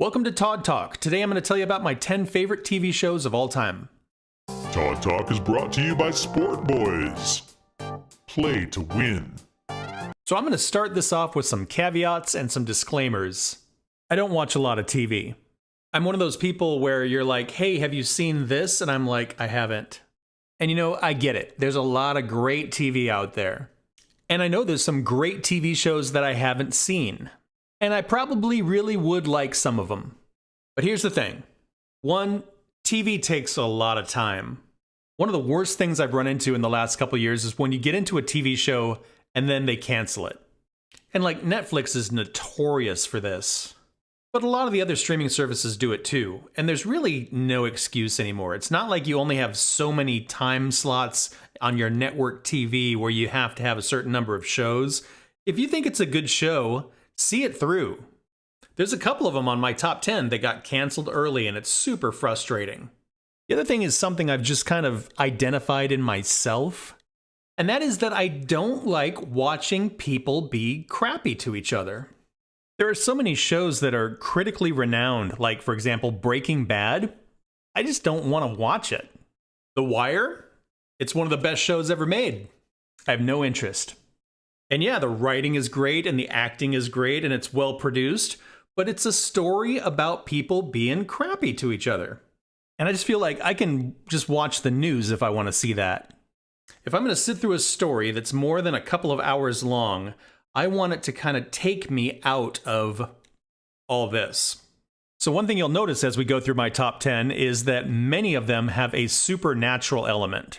Welcome to Todd Talk. Today I'm going to tell you about my 10 favorite TV shows of all time. Todd Talk is brought to you by Sport Boys. Play to win. So I'm going to start this off with some caveats and some disclaimers. I don't watch a lot of TV. I'm one of those people where you're like, hey, have you seen this? And I'm like, I haven't. And you know, I get it. There's a lot of great TV out there. And I know there's some great TV shows that I haven't seen. And I probably really would like some of them. But here's the thing. One, TV takes a lot of time. One of the worst things I've run into in the last couple years is when you get into a TV show and then they cancel it. And like Netflix is notorious for this. But a lot of the other streaming services do it too. And there's really no excuse anymore. It's not like you only have so many time slots on your network TV where you have to have a certain number of shows. If you think it's a good show, see it through. There's a couple of them on my top 10 that got canceled early, and it's super frustrating. The other thing is something I've just kind of identified in myself, and that is that I don't like watching people be crappy to each other. There are so many shows that are critically renowned, like, for example, Breaking Bad. I just don't want to watch it. The Wire? It's one of the best shows ever made. I have no interest. And yeah, the writing is great and the acting is great and it's well produced, but it's a story about people being crappy to each other. And I just feel like I can just watch the news if I want to see that. If I'm going to sit through a story that's more than a couple of hours long, I want it to kind of take me out of all this. So one thing you'll notice as we go through my top 10 is that many of them have a supernatural element.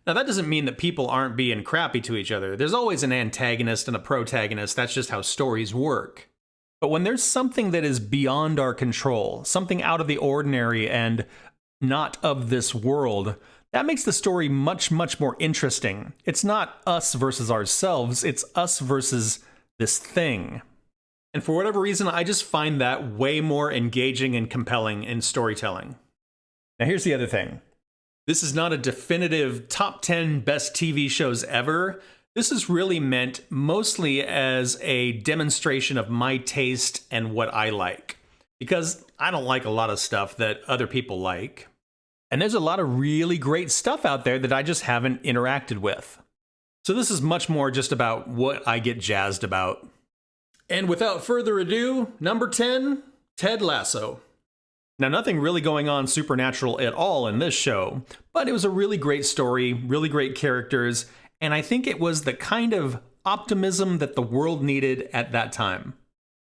Now, that doesn't mean that people aren't being crappy to each other. There's always an antagonist and a protagonist. That's just how stories work. But when there's something that is beyond our control, something out of the ordinary and not of this world, that makes the story much, much more interesting. It's not us versus ourselves. It's us versus this thing. And for whatever reason, I just find that way more engaging and compelling in storytelling. Now, here's the other thing. This is not a definitive top 10 best TV shows ever. This is really meant mostly as a demonstration of my taste and what I like. Because I don't like a lot of stuff that other people like. And there's a lot of really great stuff out there that I just haven't interacted with. So this is much more just about what I get jazzed about. And without further ado, number 10, Ted Lasso. Now, nothing really going on supernatural at all in this show, but it was a really great story, really great characters, and I think it was the kind of optimism that the world needed at that time.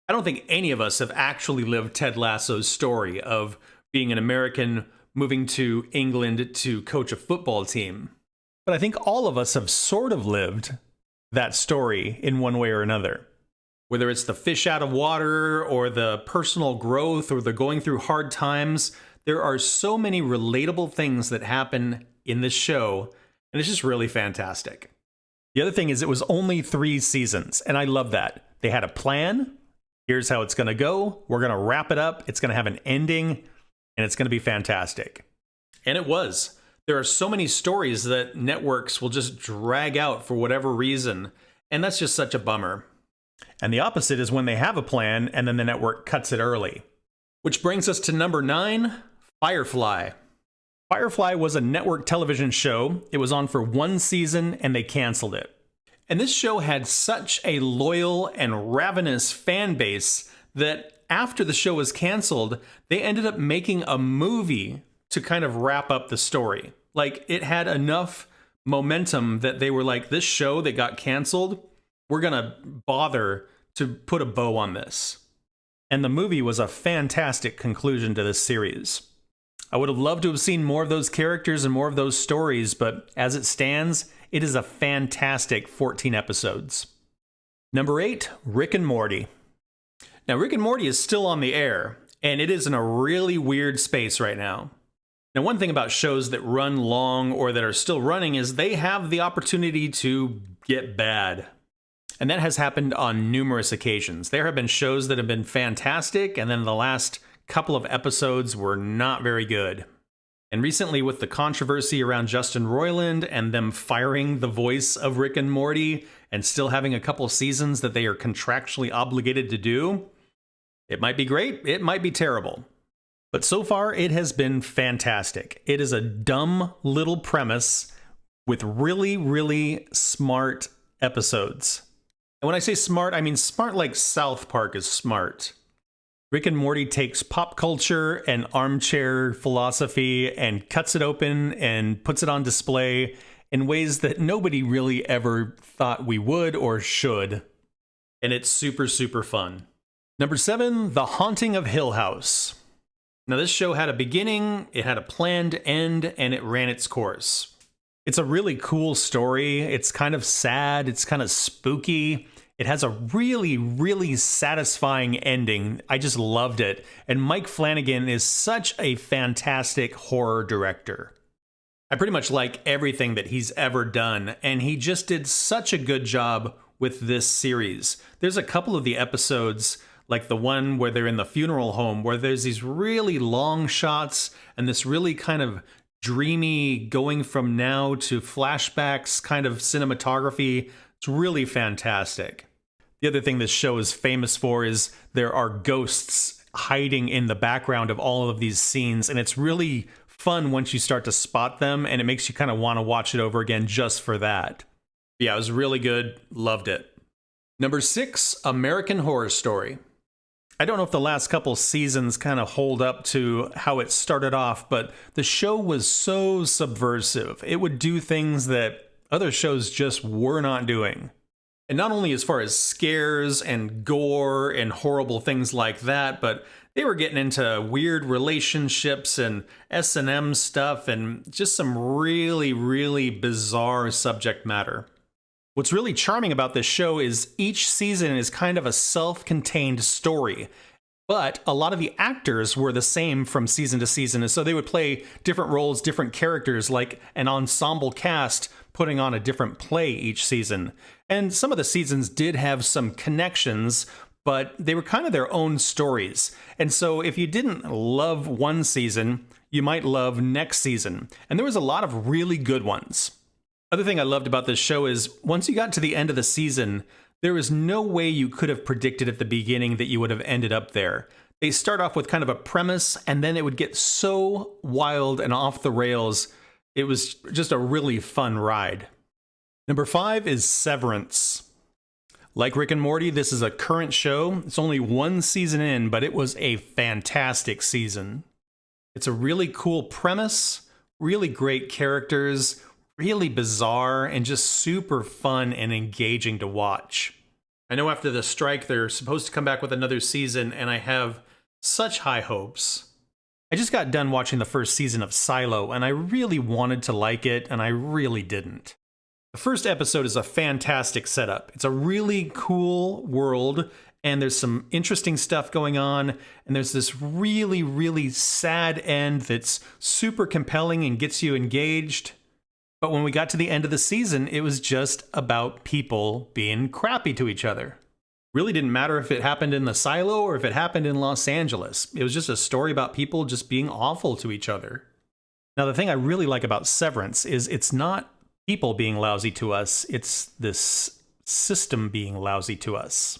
I don't think any of us have actually lived Ted Lasso's story of being an American moving to England to coach a football team, but I think all of us have sort of lived that story in one way or another. Whether it's the fish out of water or the personal growth or the going through hard times, there are so many relatable things that happen in this show, and it's just really fantastic. The other thing is it was only 3 seasons, and I love that. They had a plan. Here's how it's going to go. We're going to wrap it up. It's going to have an ending, and it's going to be fantastic. And it was. There are so many stories that networks will just drag out for whatever reason, and that's just such a bummer. And the opposite is when they have a plan and then the network cuts it early. Which brings us to number 9, Firefly. Firefly was a network television show. It was on for 1 season and they canceled it. And this show had such a loyal and ravenous fan base that after the show was canceled, they ended up making a movie to kind of wrap up the story. Like, it had enough momentum that they were like, this show that got canceled, we're going to bother to put a bow on this. And the movie was a fantastic conclusion to this series. I would have loved to have seen more of those characters and more of those stories, but as it stands, it is a fantastic 14 episodes. Number 8, Rick and Morty. Now, Rick and Morty is still on the air, and it is in a really weird space right now. Now, one thing about shows that run long or that are still running is they have the opportunity to get bad. And that has happened on numerous occasions. There have been shows that have been fantastic, and then the last couple of episodes were not very good. And recently, with the controversy around Justin Roiland and them firing the voice of Rick and Morty and still having a couple seasons that they are contractually obligated to do, It might be great, it might be terrible. But so far, it has been fantastic. It is a dumb little premise with really, really smart episodes. And when I say smart, I mean smart like South Park is smart. Rick and Morty takes pop culture and armchair philosophy and cuts it open and puts it on display in ways that nobody really ever thought we would or should. And it's super, super fun. Number 7, The Haunting of Hill House. Now, this show had a beginning, it had a planned end, and it ran its course. It's a really cool story. It's kind of sad. It's kind of spooky. It has a really, really satisfying ending. I just loved it. And Mike Flanagan is such a fantastic horror director. I pretty much like everything that he's ever done, and he just did such a good job with this series. There's a couple of the episodes, like the one where they're in the funeral home, where there's these really long shots and this really kind of dreamy going from now to flashbacks kind of cinematography. It's really fantastic. The other thing this show is famous for is there are ghosts hiding in the background of all of these scenes, and it's really fun once you start to spot them, and it makes you kind of want to watch it over again just for that. Yeah, it was really good. Loved it. Number 6, American Horror Story. I don't know if the last couple seasons kind of hold up to how it started off, but the show was so subversive. It would do things that other shows just were not doing. And not only as far as scares and gore and horrible things like that, but they were getting into weird relationships and S&M stuff and just some really, really bizarre subject matter. What's really charming about this show is each season is kind of a self-contained story, but a lot of the actors were the same from season to season, and so they would play different roles, different characters, like an ensemble cast putting on a different play each season. And some of the seasons did have some connections, but they were kind of their own stories. And so if you didn't love one season, you might love next season. And there was a lot of really good ones. Other thing I loved about this show is once you got to the end of the season, there was no way you could have predicted at the beginning that you would have ended up there. They start off with kind of a premise, and then it would get so wild and off the rails. It was just a really fun ride. Number 5 is Severance. Like Rick and Morty, this is a current show. It's only one season in, but it was a fantastic season. It's a really cool premise, really great characters, really bizarre, and just super fun and engaging to watch. I know after the strike, they're supposed to come back with another season, and I have such high hopes. I just got done watching the first season of Silo, and I really wanted to like it, and I really didn't. The first episode is a fantastic setup. It's a really cool world, and there's some interesting stuff going on, and there's this really, really sad end that's super compelling and gets you engaged. But when we got to the end of the season, it was just about people being crappy to each other. Really didn't matter if it happened in the silo or if it happened in Los Angeles. It was just a story about people just being awful to each other. Now, the thing I really like about Severance is it's not people being lousy to us, it's this system being lousy to us.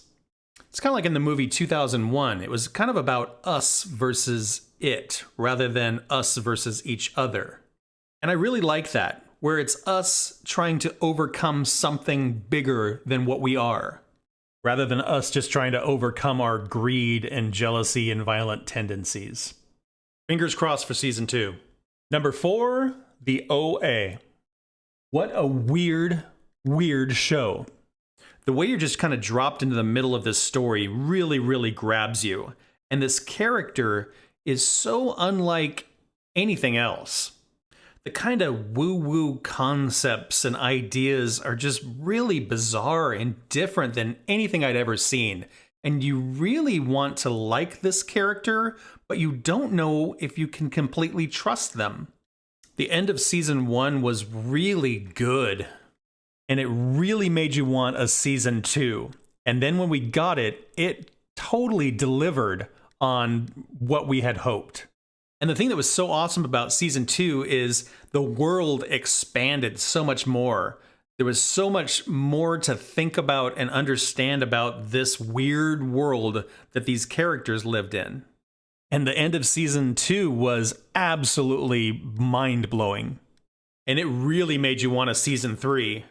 It's kind of like in the movie 2001. It was kind of about us versus it, rather than us versus each other. And I really like that, where it's us trying to overcome something bigger than what we are, rather than us just trying to overcome our greed and jealousy and violent tendencies. Fingers crossed for season 2. Number 4, The OA. What a weird, weird show. The way you're just kind of dropped into the middle of this story really, really grabs you. And this character is so unlike anything else. The kind of woo-woo concepts and ideas are just really bizarre and different than anything I'd ever seen. And you really want to like this character, but you don't know if you can completely trust them. The end of season 1 was really good, and it really made you want a season 2. And then when we got it, it totally delivered on what we had hoped. And the thing that was so awesome about season 2 is the world expanded so much more. There was so much more to think about and understand about this weird world that these characters lived in. And the end of season 2 was absolutely mind-blowing. And it really made you want a season 3.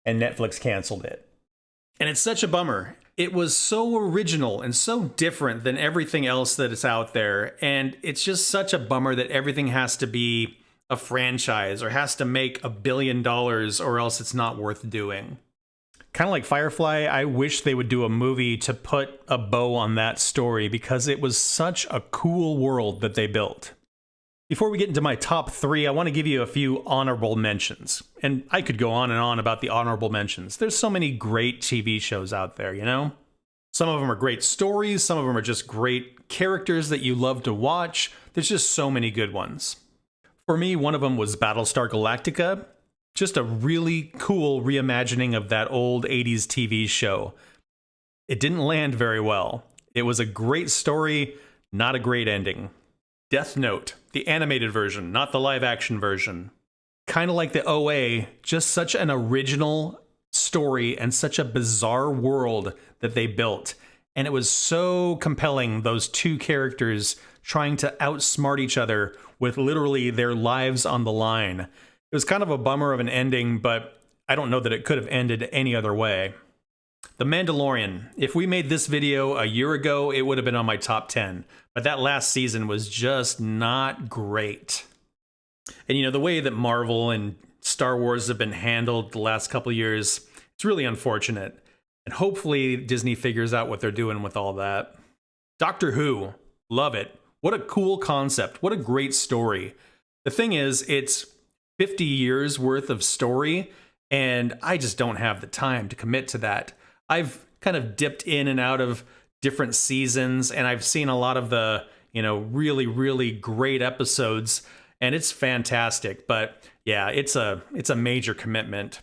And Netflix canceled it. And it's such a bummer. It was so original and so different than everything else that is out there. And it's just such a bummer that everything has to be a franchise or has to make $1 billion or else it's not worth doing. Kind of like Firefly, I wish they would do a movie to put a bow on that story because it was such a cool world that they built. Before we get into my top 3, I want to give you a few honorable mentions. And I could go on and on about the honorable mentions. There's so many great TV shows out there, you know? Some of them are great stories, some of them are just great characters that you love to watch. There's just so many good ones. For me, one of them was Battlestar Galactica. Just a really cool reimagining of that old 80s TV show. It didn't land very well. It was a great story, not a great ending. Death Note, the animated version, not the live-action version. Kind of like the OA, just such an original story and such a bizarre world that they built. And it was so compelling, those two characters trying to outsmart each other with literally their lives on the line. It was kind of a bummer of an ending, but I don't know that it could have ended any other way. The Mandalorian. If we made this video a year ago, it would have been on my top 10. But that last season was just not great. And you know, the way that Marvel and Star Wars have been handled the last couple of years, it's really unfortunate. And hopefully Disney figures out what they're doing with all that. Doctor Who. Love it. What a cool concept. What a great story. The thing is, it's 50 years worth of story, and I just don't have the time to commit to that. I've kind of dipped in and out of different seasons, and I've seen a lot of the, you know, really, really great episodes, and it's fantastic. But yeah, it's a major commitment.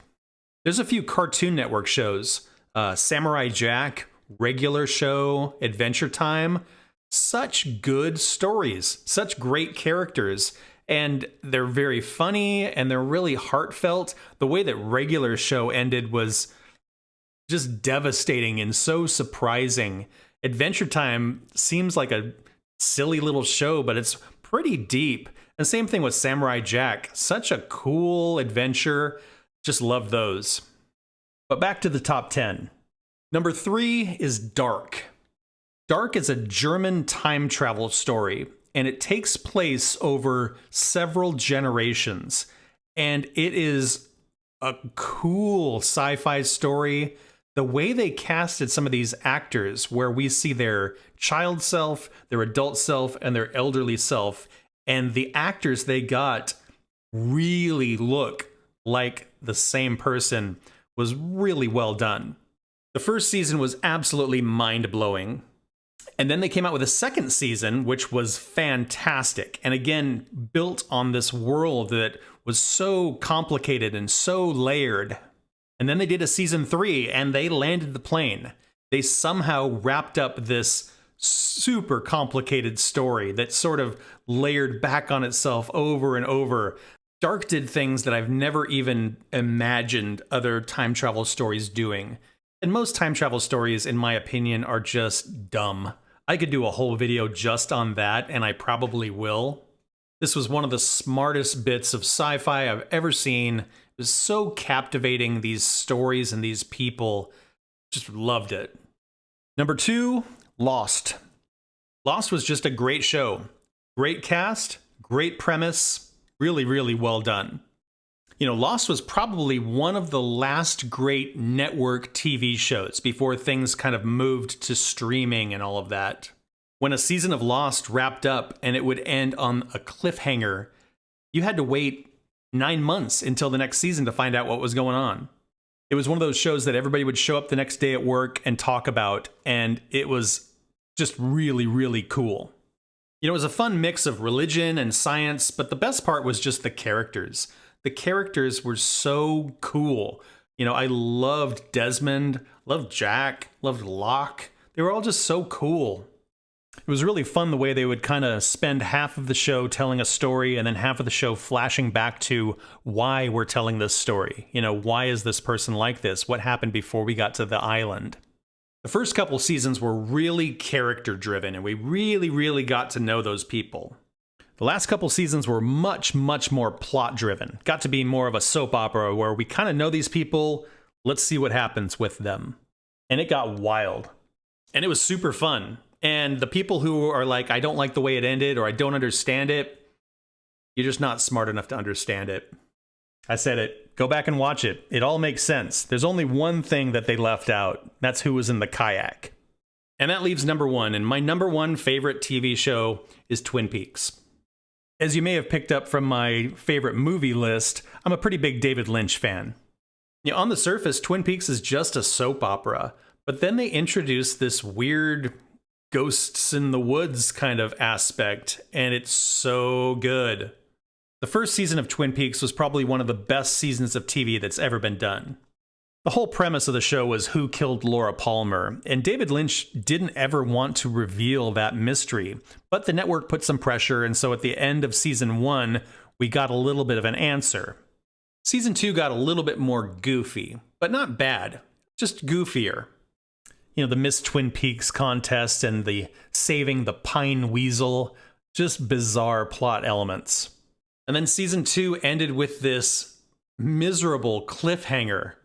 There's a few Cartoon Network shows, Samurai Jack, Regular Show, Adventure Time. Such good stories, such great characters, and they're very funny and they're really heartfelt. The way that Regular Show ended was just devastating and so surprising. Adventure Time seems like a silly little show, but it's pretty deep. And same thing with Samurai Jack. Such a cool adventure. Just love those. But back to the top 10. Number 3 is Dark. Dark is a German time travel story, and it takes place over several generations. And it is a cool sci-fi story. The way they casted some of these actors, where we see their child self, their adult self, and their elderly self, and the actors they got really look like the same person, was really well done. The first season was absolutely mind-blowing. And then they came out with a second season, which was fantastic. And again, built on this world that was so complicated and so layered. And then they did a season 3 and they landed the plane. They somehow wrapped up this super complicated story that sort of layered back on itself over and over. Dark did things that I've never even imagined other time travel stories doing. And most time travel stories, in my opinion, are just dumb. I could do a whole video just on that, and I probably will. This was one of the smartest bits of sci-fi I've ever seen. It was so captivating, these stories and these people. Just loved it. Number 2, Lost. Lost was just a great show. Great cast, great premise, really, really well done. You know, Lost was probably one of the last great network TV shows before things kind of moved to streaming and all of that. When a season of Lost wrapped up and it would end on a cliffhanger, you had to wait 9 months until the next season to find out what was going on. It was one of those shows that everybody would show up the next day at work and talk about, and it was just really, really cool. You know, it was a fun mix of religion and science, but the best part was just the characters. The characters were so cool. You know, I loved Desmond, loved Jack, loved Locke. They were all just so cool. It was really fun the way they would kind of spend half of the show telling a story and then half of the show flashing back to why we're telling this story. You know, why is this person like this? What happened before we got to the island? The first couple seasons were really character driven, and we really got to know those people. The last couple seasons were much more plot driven. Got to be more of a soap opera where we kind of know these people. Let's see what happens with them. And it got wild. And it was super fun. And the people who are like, I don't like the way it ended, or I don't understand it, you're just not smart enough to understand it. I said it. Go back and watch it. It all makes sense. There's only one thing that they left out. That's who was in the kayak. And that leaves number one. And my number one favorite TV show is Twin Peaks. As you may have picked up from my favorite movie list, I'm a pretty big David Lynch fan. You know, on the surface, Twin Peaks is just a soap opera. But then they introduced this weird ghosts in the woods kind of aspect, and it's so good. The first season of Twin Peaks was probably one of the best seasons of TV that's ever been done. The whole premise of the show was who killed Laura Palmer, and David Lynch didn't ever want to reveal that mystery, but the network put some pressure, and so at the end of season 1, we got a little bit of an answer. Season 2 got a little bit more goofy, but not bad, just goofier. You know, the Miss Twin Peaks contest and the saving the pine weasel, just bizarre plot elements. And then season 2 ended with this miserable cliffhanger.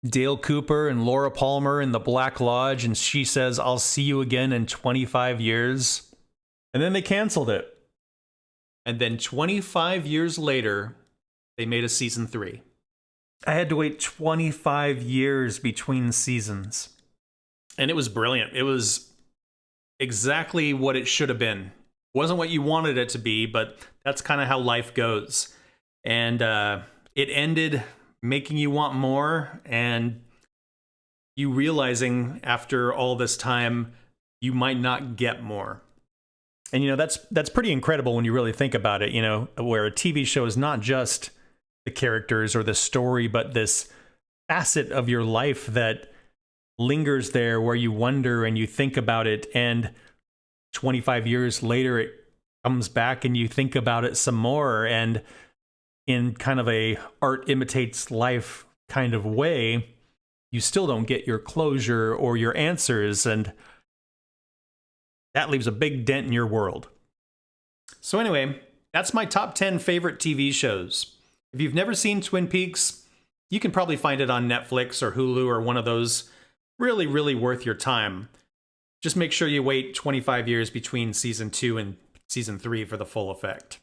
Dale Cooper and Laura Palmer in the Black Lodge, and she says, I'll see you again in 25 years. And then they canceled it. And then 25 years later, they made a season 3. I had to wait 25 years between seasons. And it was brilliant. It was exactly what it should have been. Wasn't what you wanted it to be, but that's kind of how life goes. And it ended making you want more, and you realizing after all this time you might not get more. And you know, that's pretty incredible when you really think about it, you know, where a TV show is not just the characters or the story, but this facet of your life that lingers there where you wonder and you think about it, and 25 years later it comes back and you think about it some more, and in kind of a art imitates life kind of way, you still don't get your closure or your answers, and that leaves a big dent in your world. So anyway, that's my top 10 favorite TV shows. If you've never seen Twin Peaks, you can probably find it on Netflix or Hulu or one of those. Really worth your time. Just make sure you wait 25 years between season 2 and season 3 for the full effect.